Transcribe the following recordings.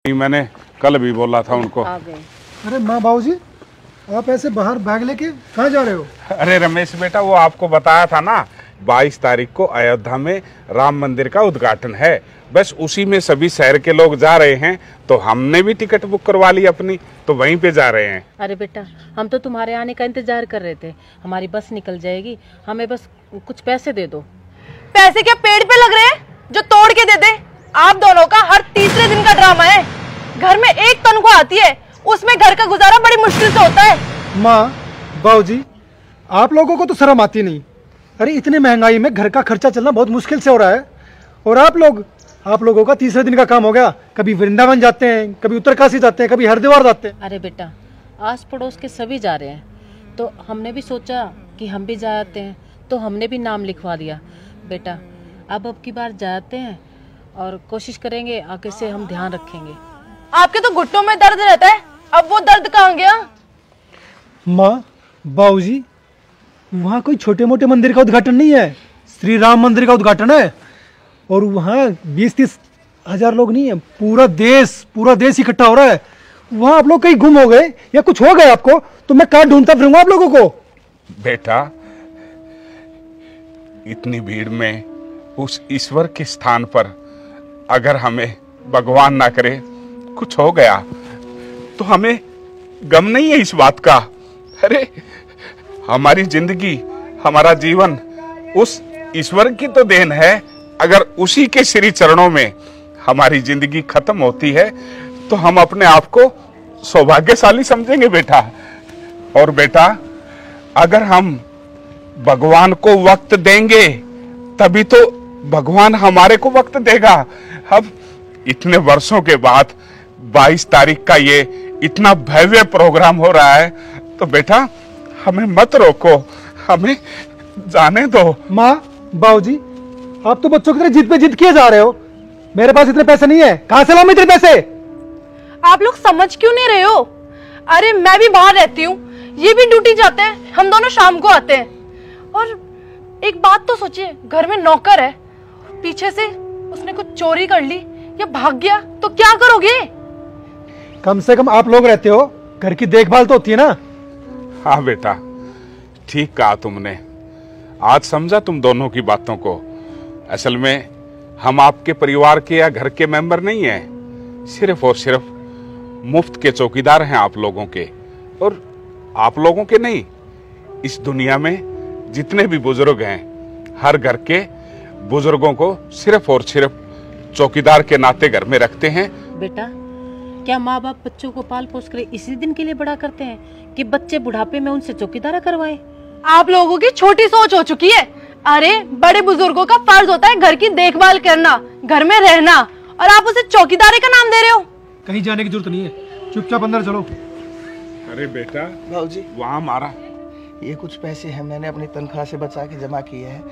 मैंने कल भी बोला था उनको। अरे माँ बाबूजी, आप ऐसे बाहर बैग लेके कहाँ जा रहे हो? अरे रमेश बेटा, वो आपको बताया था ना, 22 तारीख को अयोध्या में राम मंदिर का उद्घाटन है। बस उसी में सभी शहर के लोग जा रहे हैं, तो हमने भी टिकट बुक करवा ली अपनी, तो वहीं पे जा रहे हैं। अरे बेटा, हम तो तुम्हारे आने का इंतजार कर रहे थे। हमारी बस निकल जाएगी, हमें बस कुछ पैसे दे दो। पैसे क्या पेड़ पे लग रहे हैं जो तोड़ के दे दे? आप दोनों का हर तीसरे दिन का ड्रामा है। घर में एक तनख्वाह आती है, उसमें घर का गुजारा बड़ी मुश्किल से होता है। माँ बाबूजी, आप लोगों को तो शर्म आती नहीं। अरे इतनी महंगाई में घर का खर्चा चलना बहुत मुश्किल से हो रहा है, और आप लोगों का तीसरे दिन का काम हो गया। कभी वृंदावन जाते हैं, कभी उत्तरकाशी जाते हैं, कभी हरिद्वार जाते हैं। अरे बेटा, आस पड़ोस के सभी जा रहे हैं, तो हमने भी सोचा कि हम भी जाते हैं, तो हमने भी नाम लिखवा दिया। बेटा, अब की बार जाते हैं और कोशिश करेंगे आगे से हम ध्यान रखेंगे। आपके तो घुटनों में दर्द रहता है, अब वो दर्द कहाँ गया? माँ बाबूजी, वहाँ कोई छोटे मोटे मंदिर का उद्घाटन नहीं है, श्री राम मंदिर का उद्घाटन है। और वहाँ 20-30 हजार लोग नहीं है, पूरा देश इकट्ठा हो रहा है। वहाँ आप लोग कहीं गुम हो गए या कुछ हो गए आपको, तो मैं कहाँ ढूंढता फिरूंगा आप लोगों को। बेटा, इतनी भीड़ में उस ईश्वर के स्थान पर अगर हमें भगवान ना करे कुछ हो गया, तो हमें गम नहीं है इस बात का। अरे हमारी जिंदगी, हमारा जीवन उस ईश्वर की तो देन है। अगर उसी के श्री चरणों में हमारी जिंदगी खत्म होती है, तो हम अपने आप को सौभाग्यशाली समझेंगे बेटा। और बेटा, अगर हम भगवान को वक्त देंगे, तभी तो भगवान हमारे को वक्त देगा। अब इतने वर्षों के बाद 22 तारीख का ये इतना भव्य प्रोग्राम हो रहा है, तो बेटा हमें मत रोको, हमें जाने दो। माँ बाबूजी, आप तो बच्चों की तरह जिद पे जिद किए जा रहे हो। मेरे पास इतने पैसे नहीं है, कहां से लाऊं इतने पैसे? आप लोग समझ क्यों नहीं रहे हो? अरे मैं भी बाहर रहती हूँ, ये भी ड्यूटी जाते हैं, हम दोनों शाम को आते हैं। और एक बात तो सोचिए, घर में नौकर है, पीछे से उसने कुछ चोरी कर ली या भाग गया तो क्या करोगे? कम से कम आप लोग रहते हो, घर की देखभाल तो होती है ना। हाँ बेटा, ठीक कहा तुमने। आज समझा तुम दोनों की बातों को। असल में हम आपके परिवार के या घर के मेंबर नहीं हैं, सिर्फ और सिर्फ मुफ्त के चौकीदार हैं आप लोगों के। और आप लोगों के नहीं, इस दुनिया में जितने भी बुजुर्ग हैं, हर घर के बुजुर्गों को सिर्फ और सिर्फ चौकीदार के नाते घर में रखते हैं। बेटा, क्या माँ बाप बच्चों को पाल पोस कर इसी दिन के लिए बड़ा करते हैं कि बच्चे बुढ़ापे में उनसे चौकीदारा करवाए? आप लोगों की छोटी सोच हो चुकी है। अरे बड़े बुजुर्गों का फर्ज होता है घर की देखभाल करना, घर में रहना, और आप उसे चौकीदारी का नाम दे रहे हो। कहीं जाने की जरूरत नहीं है, चुपचाप अंदर चलो। अरे बेटा बाबूजी, वहाँ मारा, ये कुछ पैसे हैं, मैंने अपनी तनख्वाह से बचा के जमा किए हैं,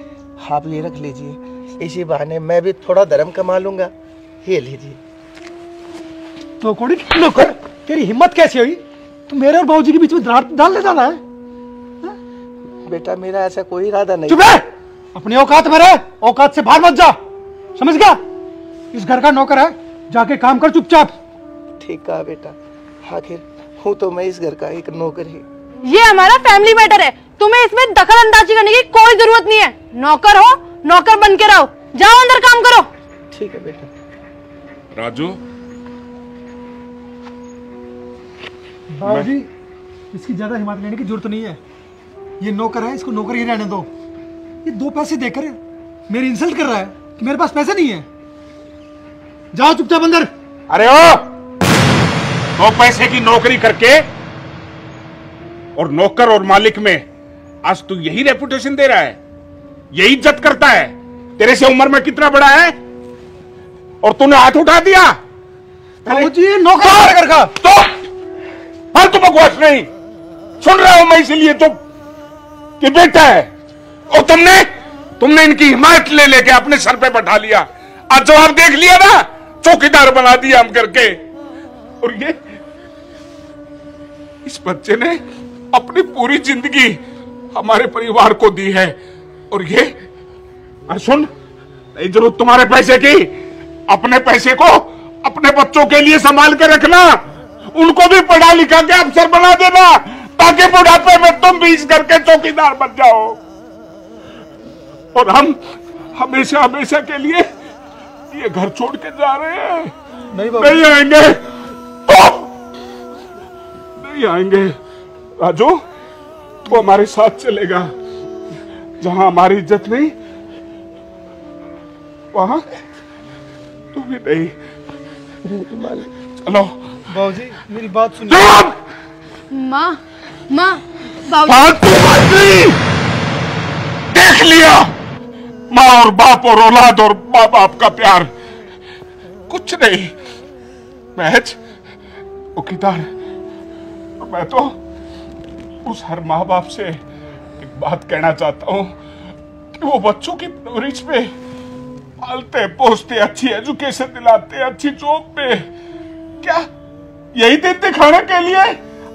आप ये रख लीजिए। इसी बहाने मैं भी थोड़ा धर्म कमा लूंगा। ये लीजिए। तो कोड़ी नौकर, तेरी हिम्मत कैसी हुई? तू मेरे और बाबूजी के बीच में दरार डालने जाना है? बेटा, मेरा ऐसा कोई इरादा नहीं। चुप है, अपनी औकात में रह, औकात से बाहर मत जा, समझ गया? इस घर का नौकर है, जाके काम कर चुपचाप। ठीक कहा बेटा, आखिर हूँ तो मैं इस घर का एक नौकर ही। ये हमारा फैमिली मैटर है, तुम्हें इसमें दखल अंदाजी करने की कोई जरूरत नहीं है। नौकर हो, नौकर बन के रहो, जाओ अंदर काम करो। ठीक है बेटा। राजू, बाबूजी, इसकी ज्यादा हिम्मत लेने की जरूरत नहीं है। ये नौकर है, इसको नौकर ही रहने दो। ये 2 पैसे देकर मेरी इंसल्ट कर रहा है कि मेरे पास पैसे नहीं है। जाओ चुपचाप अंदर। अरे ओ, 2 पैसे की नौकरी करके और नौकर और मालिक में आज तू यही रेपुटेशन दे रहा है, यही इज्जत करता है? तेरे से उम्र में कितना बड़ा है और तूने हाथ उठा दिया? बाबूजी, नौकर का तो हर तुम बकवास नहीं सुन रहा हूं मैं, इसीलिए तो कि बेटा है। और तुमने इनकी हिमायत ले लेके अपने सर पे बैठा लिया। आज जवाब देख लिया ना, चौकीदार बना दिया हम करके। और ये इस बच्चे ने अपनी पूरी जिंदगी हमारे परिवार को दी है। और ये अरे सुन, नहीं जरूरत तुम्हारे पैसे की, अपने पैसे को अपने बच्चों के लिए संभाल के रखना, उनको भी पढ़ा लिखा के अफसर बना देना, ताकि बुढ़ापे में तुम भी इस घर के चौकीदार बन जाओ। और हम हमेशा हमेशा के लिए ये घर छोड़ के जा रहे हैं। नहीं आएंगे, नहीं आएंगे। राजू, तू हमारे साथ चलेगा। जहां हमारी इज्जत नहीं, वहां तू भी नहीं। चलो बाबूजी, मेरी बात सुनिए। माँ माँ बाबू, फालतू बात नहीं। देख लिया, माँ और बाप और औलाद और माँ बाप का प्यार कुछ नहीं, महज चौकीदार। मैं तो उस हर माँ बाप से एक बात कहना चाहता हूं कि वो बच्चों की परवरिश पे पालते पोसते, अच्छी एजुकेशन दिलाते, अच्छी जॉब पे, क्या यही देते खाने के लिए?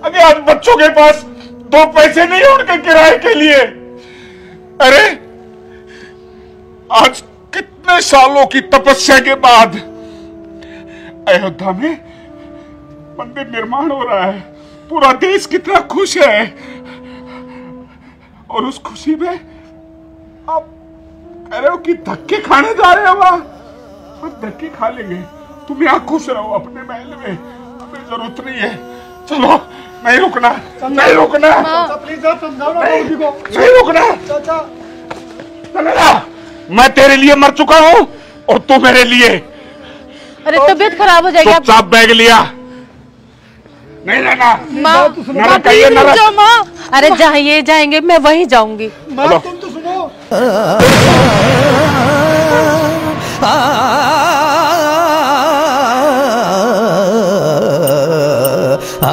अगर आज बच्चों के पास 2 पैसे नहीं उनके किराए के लिए। अरे आज कितने सालों की तपस्या के बाद अयोध्या में मंदिर निर्माण हो रहा है, पूरा देश कितना खुश है, और उस खुशी में आप कह रहे हो कि धक्के खाने जा रहे हो? वहां धक्के खा लेंगे, तुम यहाँ खुश रहो अपने महल में, हमें जरूरत नहीं है। चलो, नहीं रुकना, नहीं रुकना, प्लीज आप समझाओ ना बाबूजी को। नहीं रुकना। चाचा, मैं तेरे लिए मर चुका हूँ और तू मेरे लिए। अरे तबीयत खराब हो जाएगी आप। चुपचाप बैग लिया, नहीं रहना। माँ, न कहिए न रख। माँ, अरे जहाँ जाएंगे मैं वहीं जाऊंगी। माँ तुम तो सुनो। आ